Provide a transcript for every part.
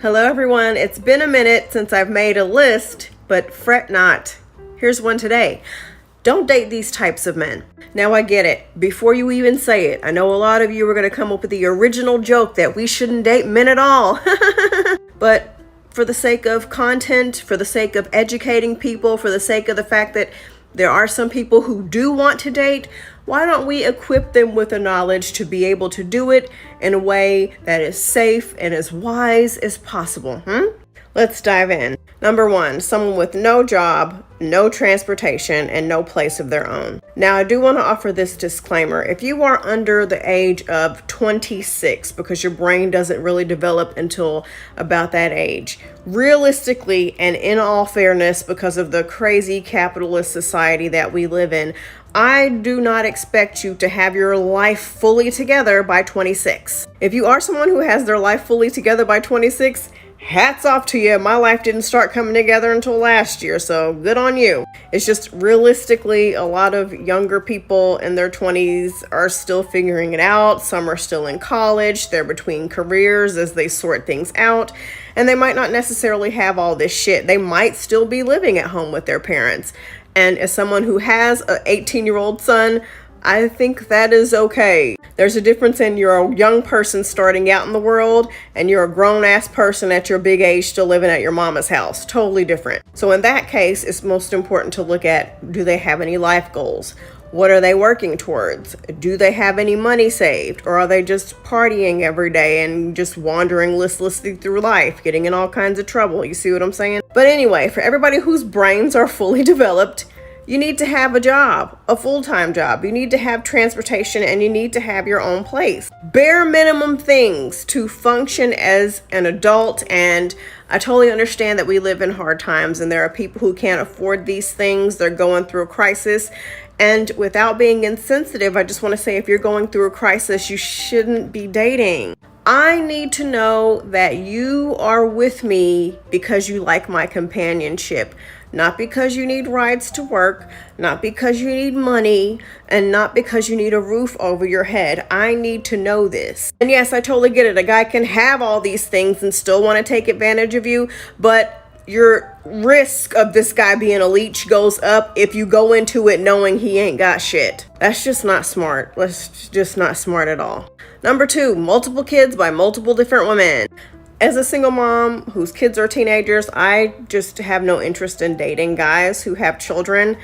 Hello everyone, it's been a minute since I've made a list, but fret not. Here's one today. Don't date these types of men. Now I get it. Before you even say it, I know a lot of you are going to come up with the original joke that we shouldn't date men at all. But for the sake of content, for the sake of educating people, for the sake of the fact that there are some people who do want to date, why don't we equip them with the knowledge to be able to do it in a way that is safe and as wise as possible? Let's dive in. Number one, someone with no job, no transportation, and no place of their own. Now, I do want to offer this disclaimer. If you are under the age of 26, because your brain doesn't really develop until about that age, realistically and in all fairness, because of the crazy capitalist society that we live in, I do not expect you to have your life fully together by 26. If you are someone who has their life fully together by 26, hats off to you. My life didn't start coming together until last year, so good on you. It's just realistically, a lot of younger people in their 20s are still figuring it out. Some are still in college. They're between careers as they sort things out. And they might not necessarily have all this shit. They might still be living at home with their parents. And as someone who has an 18-year-old son, I think that is okay. There's a difference in you're a young person starting out in the world and you're a grown-ass person at your big age still living at your mama's house. Totally different. So in that case, it's most important to look at, do they have any life goals? What are they working towards? Do they have any money saved? Or are they just partying every day and just wandering listlessly through life, getting in all kinds of trouble? You see what I'm saying? But anyway, for everybody whose brains are fully developed, you need to have a job, a full-time job. You need to have transportation and you need to have your own place. Bare minimum things to function as an adult. And I totally understand that we live in hard times and there are people who can't afford these things. They're going through a crisis. And without being insensitive, I just want to say if you're going through a crisis, you shouldn't be dating. I need to know that you are with me because you like my companionship. Not because you need rides to work, not because you need money, and not because you need a roof over your head. I need to know this. And yes, I totally get it. A guy can have all these things and still want to take advantage of you, but your risk of this guy being a leech goes up if you go into it knowing he ain't got shit. That's just not smart. That's just not smart at all. Number two, multiple kids by multiple different women. As a single mom whose kids are teenagers, I just have no interest in dating guys who have children.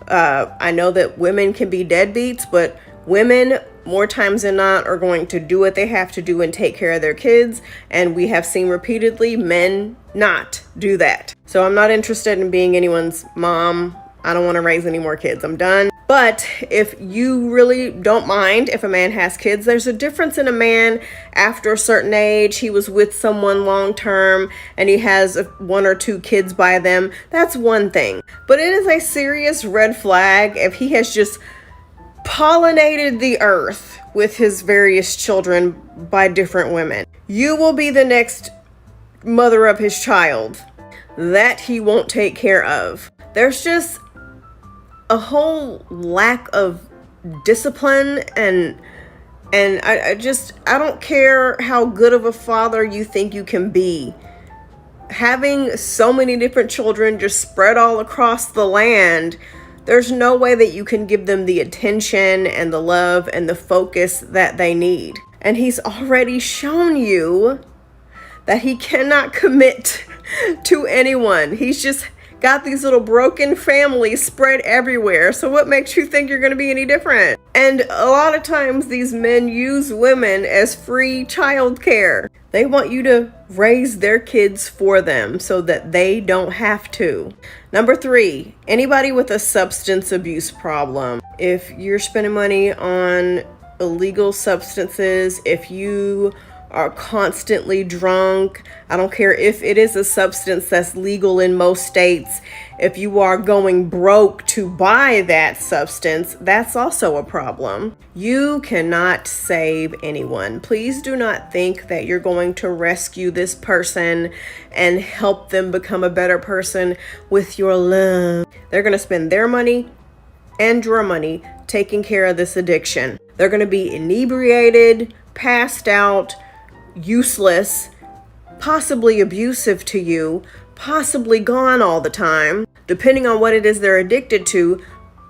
I know that women can be deadbeats, but women, more times than not, are going to do what they have to do and take care of their kids. And we have seen repeatedly men not do that. So I'm not interested in being anyone's mom. I don't want to raise any more kids. I'm done. But if you really don't mind if a man has kids, there's a difference in a man after a certain age. He was with someone long term and he has one or two kids by them. That's one thing. But it is a serious red flag if he has just pollinated the earth with his various children by different women. You will be the next mother of his child that he won't take care of. There's just a whole lack of discipline and I don't care how good of a father you think you can be. Having so many different children just spread all across the land, there's no way that you can give them the attention and the love and the focus that they need. And he's already shown you that he cannot commit to anyone. He's just got these little broken families spread everywhere. So what makes you think you're going to be any different? And a lot of times these men use women as free childcare. They want you to raise their kids for them so that they don't have to. Number three, anybody with a substance abuse problem. If you're spending money on illegal substances, if you are constantly drunk, I don't care if it is a substance that's legal in most states, if you are going broke to buy that substance, that's also a problem. You cannot save anyone. Please do not think that you're going to rescue this person and help them become a better person with your love. They're going to spend their money and your money taking care of this addiction. They're going to be inebriated, passed out, useless, possibly abusive to you, possibly gone all the time, depending on what it is they're addicted to,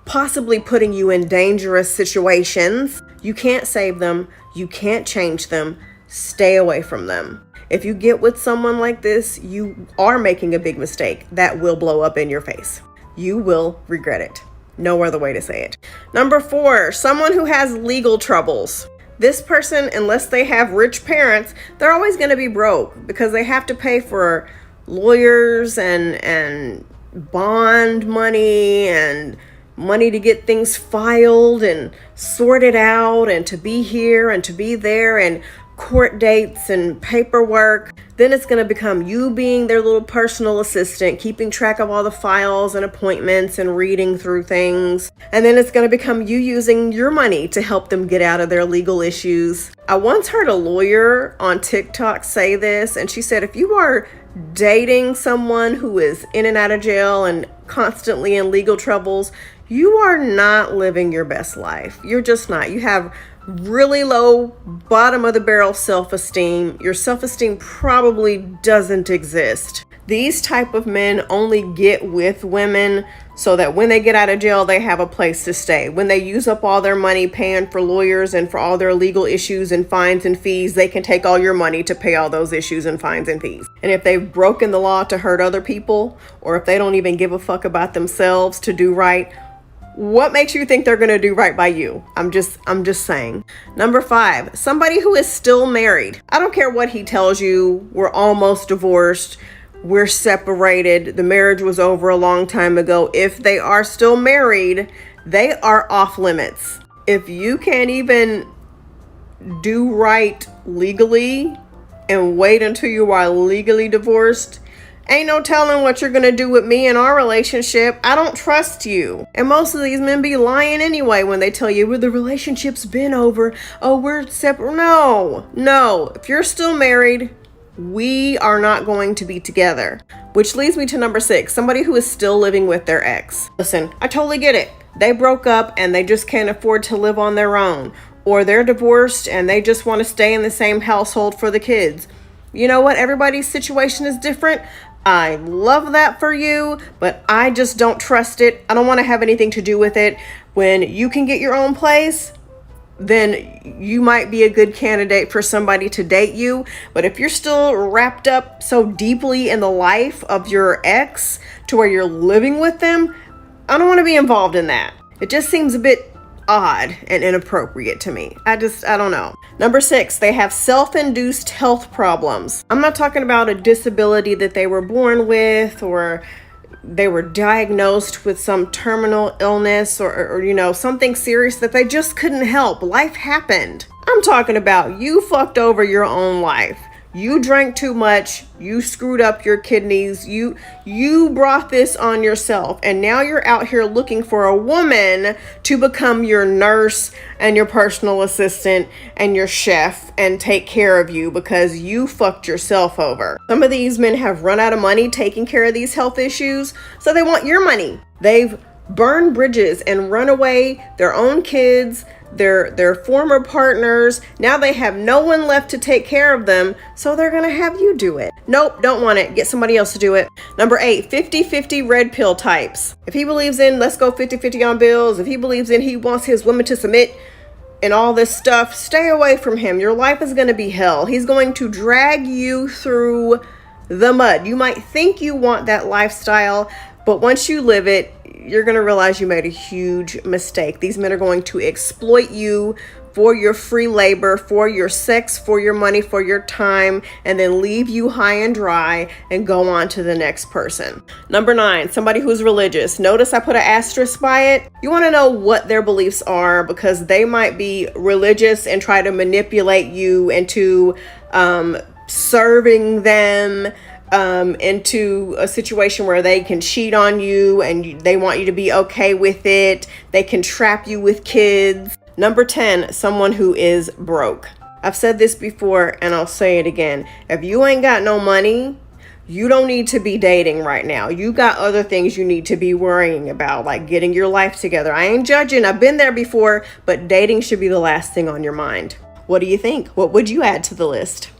possibly putting you in dangerous situations. You can't save them. You can't change them. Stay away from them. If you get with someone like this, you are making a big mistake that will blow up in your face. You will regret it. No other way to say it. Number 4, someone who has legal troubles. This person, unless they have rich parents, they're always going to be broke because they have to pay for lawyers and bond money and money to get things filed and sorted out and to be here and to be there and court dates and paperwork. Then it's going to become you being their little personal assistant, keeping track of all the files and appointments and reading through things. And then it's going to become you using your money to help them get out of their legal issues. I once heard a lawyer on TikTok say this, and she said, if you are dating someone who is in and out of jail and constantly in legal troubles, you are not living your best life. You're just not. You have really low bottom of the barrel self-esteem. Your self-esteem probably doesn't exist. These type of men only get with women so that when they get out of jail, they have a place to stay. When they use up all their money paying for lawyers and for all their legal issues and fines and fees, they can take all your money to pay all those issues and fines and fees. And if they've broken the law to hurt other people, or if they don't even give a fuck about themselves to do right, what makes you think they're going to do right by you? I'm just saying. Number 5, somebody who is still married. I don't care what he tells you. We're almost divorced. We're separated. The marriage was over a long time ago. If they are still married, they are off limits. If you can't even do right legally and wait until you are legally divorced, ain't no telling what you're gonna do with me in our relationship. I don't trust you. And most of these men be lying anyway when they tell you, well, the relationship's been over. Oh, we're separate. No. If you're still married, we are not going to be together. Which leads me to number 6, somebody who is still living with their ex. Listen, I totally get it. They broke up and they just can't afford to live on their own. Or they're divorced and they just want to stay in the same household for the kids. You know what? Everybody's situation is different. I love that for you, but I just don't trust it. I don't want to have anything to do with it. When you can get your own place, then you might be a good candidate for somebody to date you. But if you're still wrapped up so deeply in the life of your ex to where you're living with them, I don't want to be involved in that. It just seems a bit odd and inappropriate to me. I don't know. Number 6, they have self-induced health problems. I'm not talking about a disability that they were born with or they were diagnosed with some terminal illness or something serious that they just couldn't help. Life happened. I'm talking about you fucked over your own life. You drank too much. You screwed up your kidneys. You brought this on yourself. And now you're out here looking for a woman to become your nurse and your personal assistant and your chef and take care of you because you fucked yourself over. Some of these men have run out of money taking care of these health issues, so they want your money. They've burned bridges and run away their own kids, their former partners. Now they have no one left to take care of them, so they're gonna have you do it. Nope, don't want it. Get somebody else to do it. Number 8, 50-50 red pill types. If he believes in let's go 50-50 on bills, if he believes in he wants his women to submit and all this stuff, stay away from him. Your life is gonna be hell. He's going to drag you through the mud. You might think you want that lifestyle, but once you live it, you're going to realize you made a huge mistake. These men are going to exploit you for your free labor, for your sex, for your money, for your time, and then leave you high and dry and go on to the next person. Number 9, somebody who's religious. Notice I put an asterisk by it. You want to know what their beliefs are because they might be religious and try to manipulate you into serving them into a situation where they can cheat on you and they want you to be okay with it. They can trap you with kids. Number 10, someone who is broke. I've said this before and I'll say it again. If you ain't got no money, you don't need to be dating right now. You got other things you need to be worrying about, like getting your life together. I ain't judging. I've been there before, but dating should be the last thing on your mind. What do you think? What would you add to the list?